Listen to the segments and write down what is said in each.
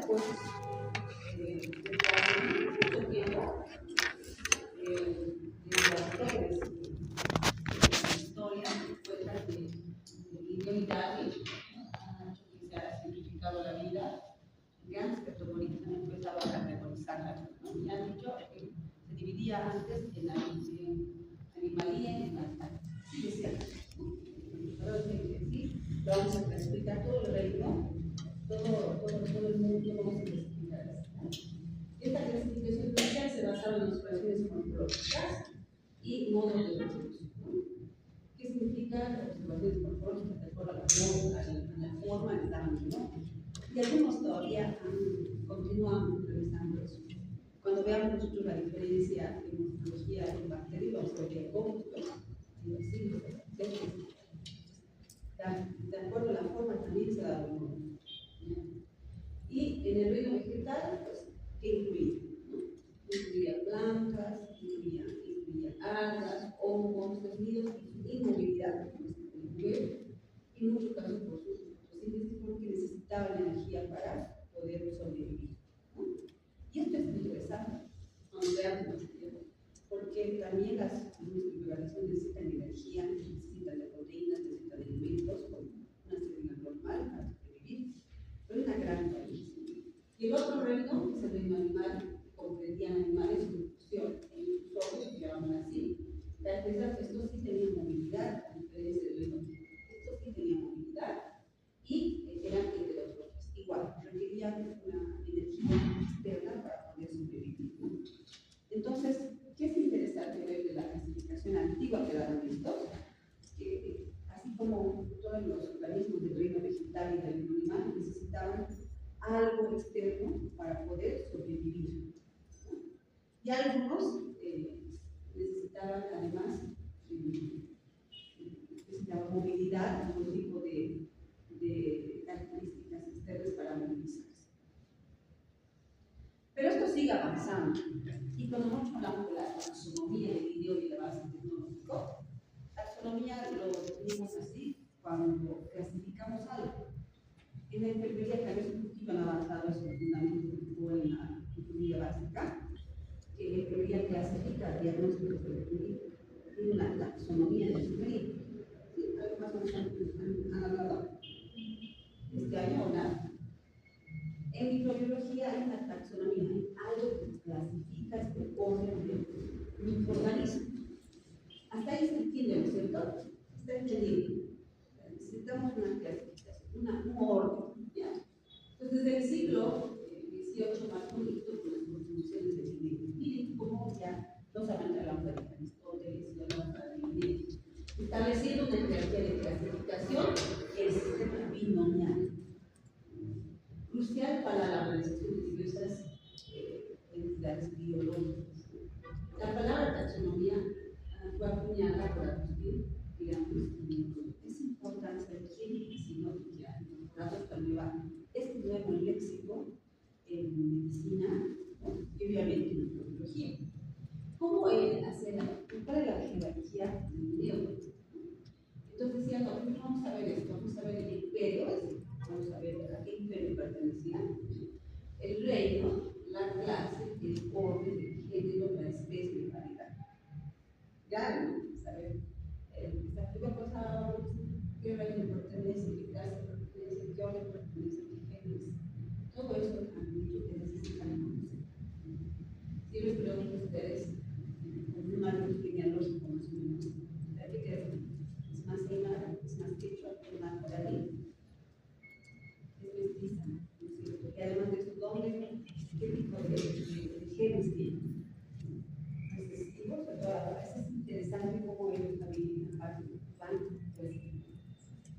pues, desde hace mucho tiempo, desde autores de historia, cuentan del indio Hidalgo, han hecho que se ha simplificado la vida, que antes que también empezaba a categorizarla, ¿no? Y han dicho que se dividía antes en animalía y en alta. Sí, es cierto. Pero sí, vamos a clasificar todo el reino, todo el mundo, vamos a clasificar así. Esta clasificación inicial se basaba en observaciones morfológicas y modos de distribución. ¿Qué significa observaciones morfológicas? De acuerdo a la forma, el tamaño, ¿no? Y algunos todavía continúan revisando eso. Cuando veamos nosotros la diferencia en morfología de bacterias, vamos a ver que de acuerdo a la forma también se da un nombre. Y en el reino vegetal, pues, ¿qué incluye? ¿No? Incluía plantas, incluía algas, hongos, tejidos, inmovilidad, y en muchos casos por fotosíntesis, porque necesitaban energía para poder sobrevivir, ¿no? Y esto es interesante cuando veamos, porque también las microorganismos necesitan energía, necesitan de proteínas, necesitan de alimentos con una célula normal para sobrevivir. Pero es una gran diferencia. Y el otro reino, que es el reino animal, comprendían animales en función, que llaman así. Estos sí tenían movilidad, a diferencia del reino. Estos sí tenían movilidad y eran heterótrofos. Igual, requerían una energía externa para poder sobrevivir, ¿no? Entonces, ¿qué es interesante ver de la clasificación antigua que daban estos? Que así como todos los organismos del reino vegetal y del reino animal necesitaban algo externo para poder sobrevivir, ¿no? Y algunos necesitaban además necesitaban movilidad, algún tipo de características externas para movilizarse. Pero esto sigue avanzando. Y cuando nosotros hablamos de la taxonomía del idioma y la base tecnológico, taxonomía lo definimos así cuando clasificamos algo. En la enfermería tal vez un poquito han avanzado esos fundamentos o en la enfermería básica, que la enfermería clasifica diagnósticos de enfermería, tiene una taxonomía de enfermería. ¿Sí? ¿Algo más han hablado este año o nada? En microbiología hay una taxonomía, hay algo que clasifica este orden de microorganismos. Hasta ahí se entiende, ¿no es cierto? Está entendiendo. Necesitamos una clasificación, un orden, ¿ya? Entonces, desde el siglo XVIII más con las contribuciones de Linné. Miren cómo ya no solamente hablamos de Aristóteles, ya hablamos de Linné, estableciendo una jerarquía de clasificación, el sistema binomial, crucial para la realización de diversas entidades biológicas. La palabra taxonomía fue acuñada por Agustín, digamos, es importante saber quién diseñó ya incorporado este nuevo léxico en medicina, ¿no? Y obviamente en microbiología. ¿Cómo cuál es la jerarquía del video? Entonces decía, no, vamos a ver esto, vamos a ver el imperio, es decir, vamos a ver a qué imperio pertenecía, el reino, la clase, el orden, el género, la especie y la variedad. Ya, ¿no? Saber, esta primera cosa, qué reino pertenece, qué clase pertenece, qué orden pertenece, qué género. Todo eso han dicho que necesitan conocer. Si les pregunto a ustedes, con un árbol genealógico más o menos, ¿qué creen? ¿Es más aymara, es más quechua, es más guaraní? Es mestiza, ¿no es cierto? Y además de su nombre, ¿qué tipo de genes tiene? Recesivos, es interesante cómo ellos también van.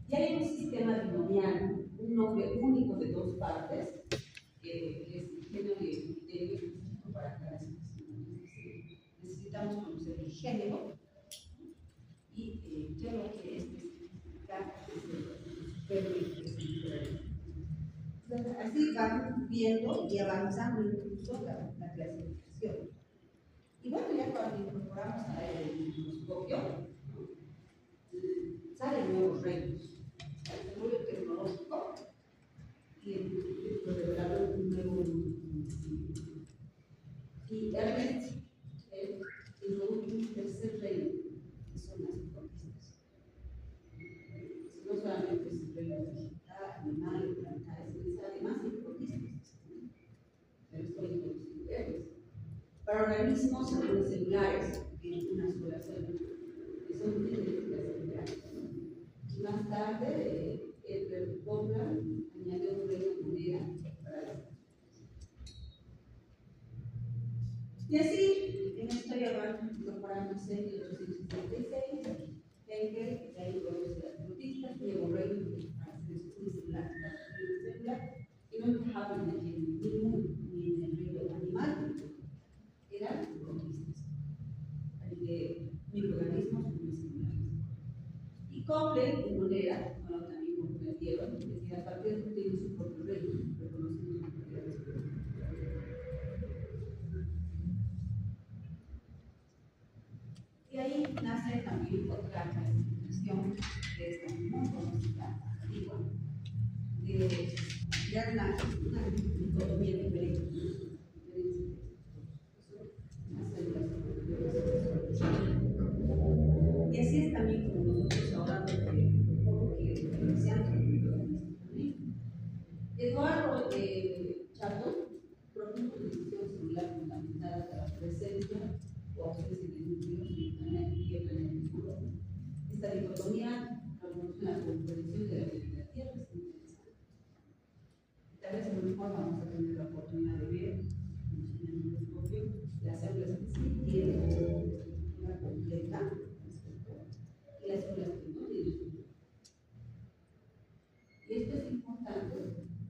Y hay un sistema binomial, un nombre único de dos partes, que es el género y el criterio específico para cada situación. Necesitamos conocer el género y yo lo que especificar así van viendo y avanzando incluso la clasificación. Y bueno, ya cuando incorporamos al microscopio, salen nuevos reinos. El desarrollo tecnológico y el revelador de un nuevo organismos celulares en una sola célula, que son genéticas celulares. Y más tarde, Edward Bowler añadió un reino moneda para la. Y así, en esto ya van incorporándose en 1876, Henkel, de ahí luego las protistas, Diego Rey, para hacer estudios celulares, y no encajaban en el mínimo ni en el reino animal, eran protistas, de microorganismos unicelulares. Y Copley y Monera, bueno, también comprendieron que a partir de que tiene su propio reino, reconociendo sus propiedades. Y ahí nace también otra clasificación de esta muy conocida, antigua, de ya una dicotomía diferente. Y así es también como nosotros ahora diferenciamos. Eduardo Chato propuso una división celular fundamentada para la presencia o ausencia de núcleos y el planeta. Esta dicotomía revoluciona la comprensión de la vida de la Tierra, es interesante. Tal vez a lo mejor vamos a tener la oportunidad de ver en el microscopio las células que sí tienen una completa y las células que no tienen. Y esto es importante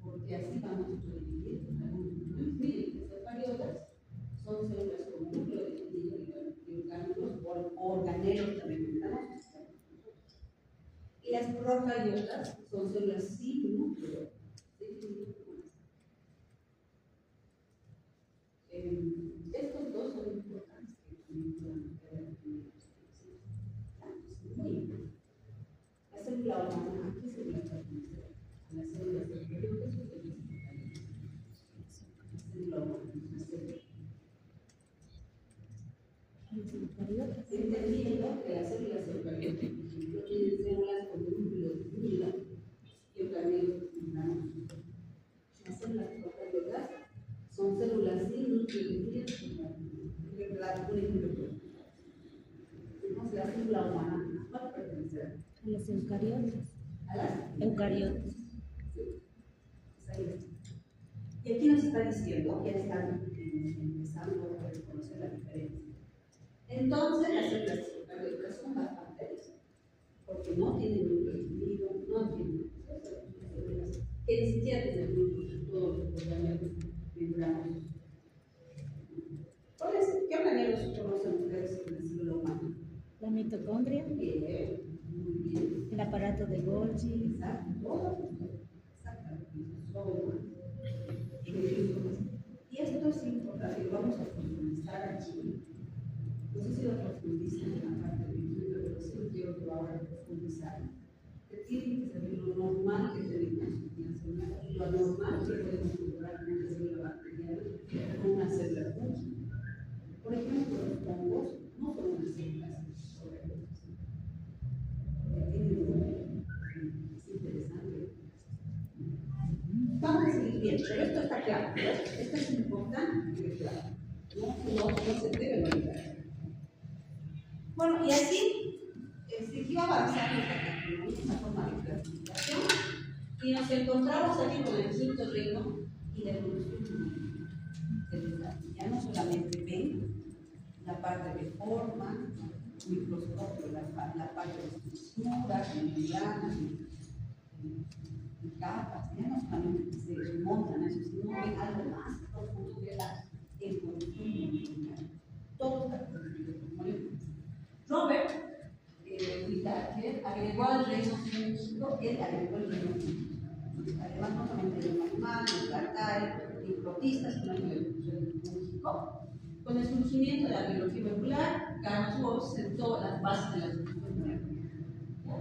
porque así vamos a dividir algunos núcleos. Miren, las eucariotas son células con núcleo definido de orgánulos o organelos también mencionamos. Y las procariotas son células sin núcleo definido. Estos dos son importantes que también puedan ver aquí. Es muy importante. La célula humana, ¿a qué célula pertenece? A las células eucariotas o células procariotas. La célula humana, una célula. Entendiendo que las células eucariotas no tienen células con núcleo definido y organelos definidos. Las células procariotas son células sin núcleo definido. Por ejemplo, tenemos la célula humana, ¿a cuál pertenece? A las eucariotas. A las Eucariotas. Sí. Y aquí nos está diciendo, ya están empezando a reconocer la diferencia. Entonces, las células eucariotas son bacterias, porque no tienen núcleo definido, no tienen células que ni siquiera tienen núcleo, todos los organelos membranos. ¿Qué organelos conocen ustedes en la célula humana? La mitocondria. Bien, muy bien. El aparato de Golgi. Exacto, todo. Exactamente, todo. Y esto es importante, lo vamos a profundizar aquí. No sé si lo profundizan en la parte de YouTube, pero sí lo quiero que ahora profundizar. Que tienen que saber lo normal que tenemos en la célula y lo anormal que podemos lograr en una célula bacteriana con una célula fungi. Por ejemplo, los hongos no son unas células eucariotas. Tienen un núcleo. Es interesante. Vamos a seguir bien, pero esto está claro. Esto es importante que claro. No se debe olvidar. Bueno, y así siguió avanzando en esta forma de clasificación y nos encontramos aquí con el quinto reino y la evolución celular. Ya no solamente ven la parte de forma, microscopio, la parte de estructuras, de membranas, y capas, ya no solamente se remontan a eso, sino ven algo más profundo de la evolución molecular. Todo está constituido por moléculas. Robert Whittaker agregó al reino fúngico, él agregó el reino fúngico. Además, no solamente el reino animal, el plantario, y protistas, sino el reino fúngico. Con el surgimiento de la biología molecular, Carl Wohl sentó las bases de la evolución molecular,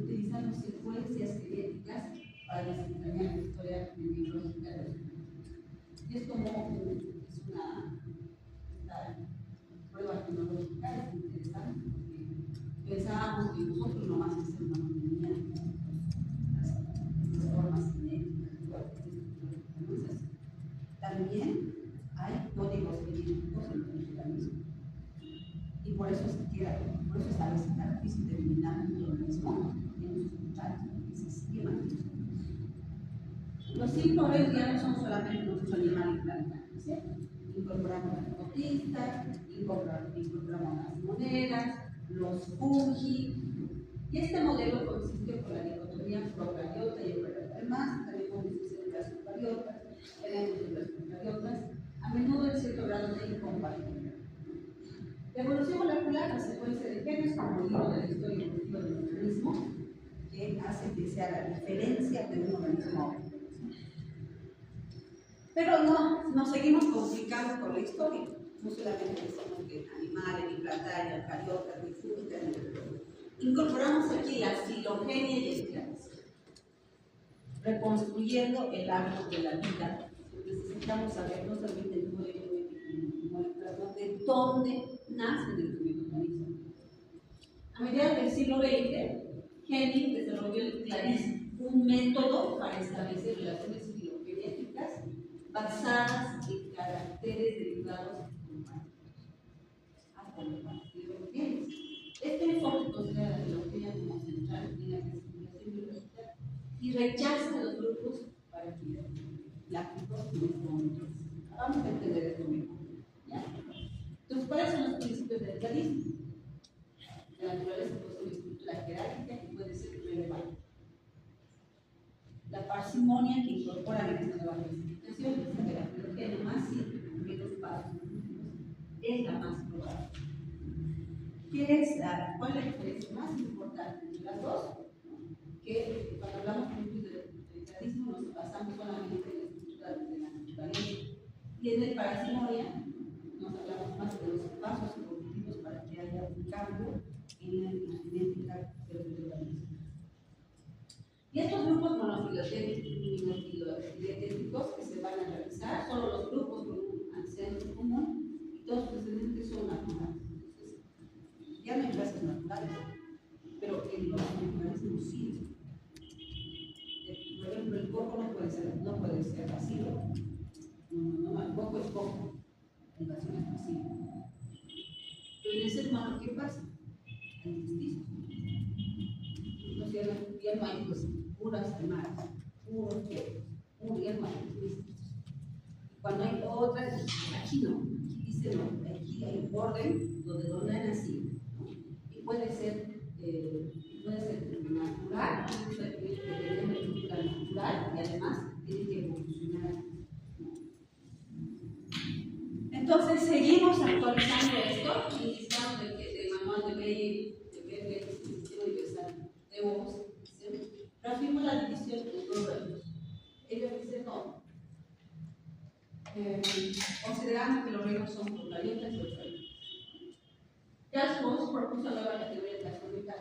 utilizando secuencias genéticas para desentrañar la historia biológica de los organismos. Y es como una prueba tecnológica, es interesante, porque pensábamos que nosotros nomás hacemos una las formas genéticas, igual que no es así. También hay códigos genéticos en eso se queda, por eso establece cada piso determinado el organismo en sus muchachos, ese esquema. Los 5 redes ya no son solamente nuestros animales plantados, ¿sí? Incorporamos las botistas, incorporamos las monedas, los fungi, y este modelo consiste por la dicotomía procariota y eucariota. Además, tenemos células eucariotas, tenemos células procariotas, a menudo en cierto grado de incompatibilidad. La evolución molecular, la secuencia de genes como libro de la historia evolutiva del organismo, que hace que sea la diferencia de un organismo a otro. Pero no seguimos complicados con la historia. No solamente decimos que animales, ni plantas, ni eucariotas, ni frutas, ni todo. Incorporamos aquí la filogenia y el clase, reconstruyendo el árbol de la vida. Necesitamos saber no solamente el modelo molecular, sino de dónde nace el organismo. A mediados del siglo XX, Hennig desarrolló el clarismo, un método para establecer relaciones filogenéticas basadas en caracteres derivados humanos. Hasta los partidos genes. Este enfoque considera la filogenia como central en la clasificación biológica y rechaza los grupos paraplácticos en este momento. Vamos a entender esto mejor. ¿Ya? Entonces, ¿cuáles son los principios del clarismo? La naturaleza posee una estructura jerárquica que puede ser relevante. La parsimonia que incorpora en esta nueva clasificación es que la filogenia más simple, menos pasos, es la más probable. ¿Cuál es la diferencia más importante entre las dos? Que cuando hablamos del clarismo nos basamos solamente en la estructura de la naturaleza. Y en el parsimonia nos hablamos más de los pasos evolutivos para que haya un cambio en la genética del organismo. Y estos grupos monofilogénicos que se van a realizar, solo los grupos con un ancestro común, y todos los descendientes son naturales. Entonces, ya no hay razas naturales, pero en los organismos sí. Por ejemplo, el coco no puede ser vacío. No, el coco es coco. La invasión es vacío. Pero en el ser humano, ¿qué pasa? Hay mestizos. Entonces ya no hay pues, puras animales, puros que, ya no hay mestizos. Cuando hay otras, aquí no, aquí dice no, aquí hay un orden donde hay nacido, ¿no? Y puede ser natural, puede ser natural y además